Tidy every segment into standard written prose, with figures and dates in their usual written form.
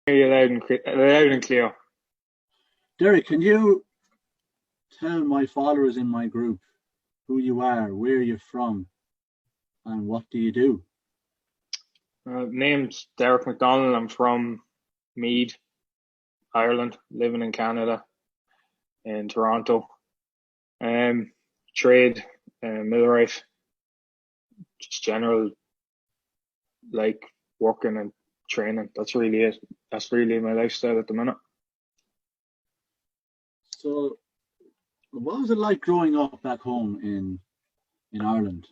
Hear you loud and clear. Derek, can you tell my followers in my group who you are, where you're from, and what do you do? Name's Derek McDonald. I'm from Meath, Ireland, living in Canada, in Toronto. Um, Trade, millwright, just general like working and training. That's really it. That's really my lifestyle at the minute. So, what was it like growing up back home in Ireland?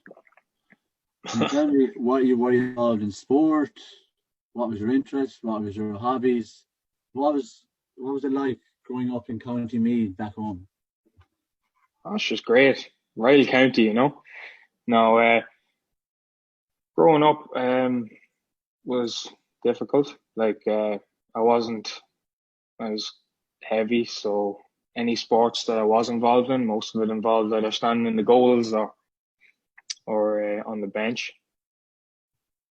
Can you tell me what you were involved in sport? What was your interest? What was your hobbies? What was it like growing up in County Meath back home? That's just great. Riley County, you know. Now, growing up, was difficult. I wasn't as heavy, so any sports that I was involved in, most of it involved either standing in the goals or on the bench.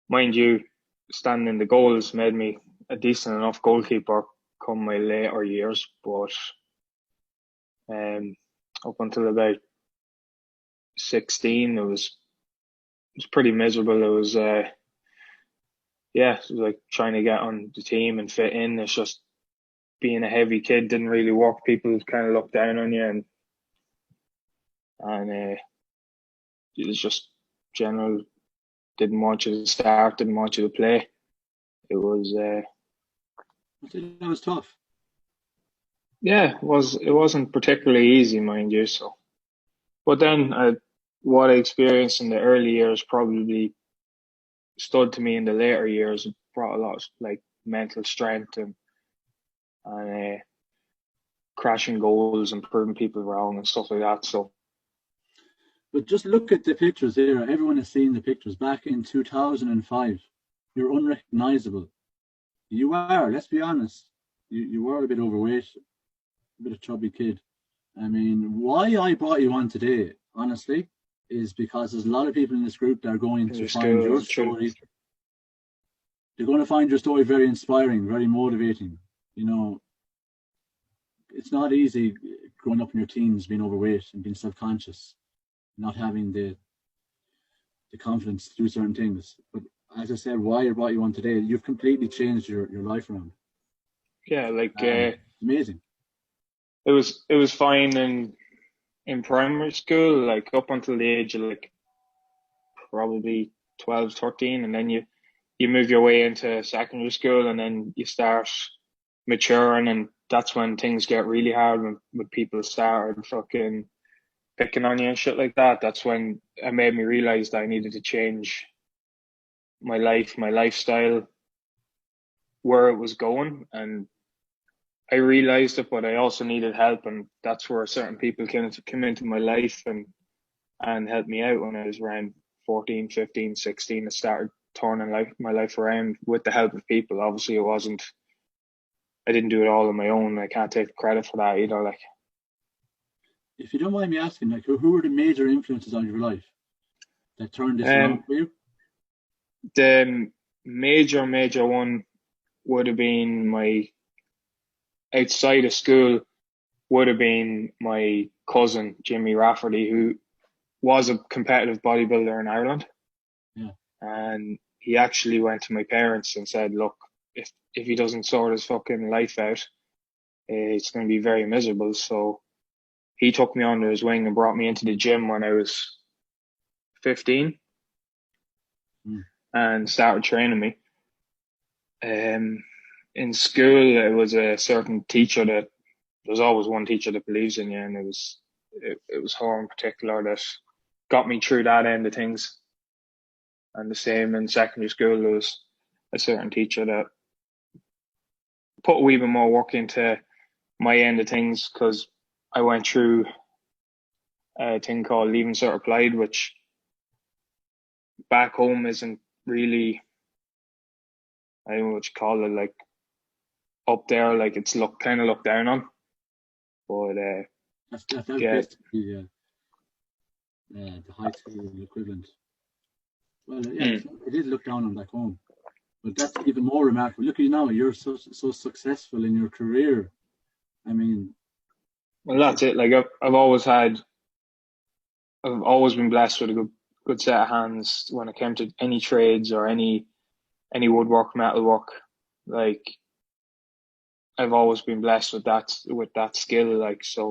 Mind you, standing in the goals made me a decent enough goalkeeper come my later years, but um, up until about 16, it was pretty miserable. It was yeah, it was like trying to get on the team and fit in. It's just being a heavy kid didn't really work. People kind of looked down on you, and it was just general. Didn't want you to start. Didn't want you to play. It was I think that was tough. yeah. It wasn't particularly easy, mind you. So, but then what I experienced in the early years probably stood to me in the later years. It brought a lot of like mental strength and crashing goals and proving people wrong and stuff like that. So But just look at the pictures there. Everyone has seen the pictures back in 2005. You're unrecognizable. You are, let's be honest. You were a bit overweight, a bit of chubby kid. I mean, why I brought you on today, honestly, is because there's a lot of people in this group that are going in to your find school your and through, story. They're going to find your story very inspiring, very motivating. You know, it's not easy growing up in your teens, being overweight and being self-conscious, not having the confidence to do certain things. But as I said, why I brought you on today, you've completely changed your life around. yeah, It's amazing. it was fine in primary school, like up until the age of like probably 12, 13, and then you move your way into secondary school, and then you start maturing, and that's when things get really hard when people start fucking picking on you and shit like that. That's when it made me realize that I needed to change my life, my lifestyle, where it was going, and I realized it, but I also needed help, and that's where certain people came into my life and helped me out when I was around 14, 15, 16. I started turning my life around with the help of people. Obviously, I didn't do it all on my own. I can't take credit for that either. Like, If you don't mind me asking, like, who were the major influences on your life that turned this around um, for you? the major one would have been my outside of school would have been my cousin Jimmy Rafferty, who was a competitive bodybuilder in Ireland, Yeah. and he actually went to my parents and said, "Look, if he doesn't sort his fucking life out, it's going to be very miserable." So he took me under his wing and brought me into the gym when I was 15 Mm. and started training me. Um, in school, it was a certain teacher that there's always one teacher that believes in you, and it was her in particular that got me through that end of things. And the same in secondary school, there was a certain teacher that put a wee bit more work into my end of things because I went through a thing called Leaving Cert Applied, which back home isn't really, I don't know what you call it, like up there, like it's kind of looked down on. But That's yeah, basically the high school equivalent. Well, yeah, mm, it is looked down on back home. But that's even more remarkable. Look at you now, you're so successful in your career. I mean, Well, that's it. Like I've always been blessed with a good set of hands when it came to any trades or any woodwork, metalwork. Like I've always been blessed with that skill. Like so,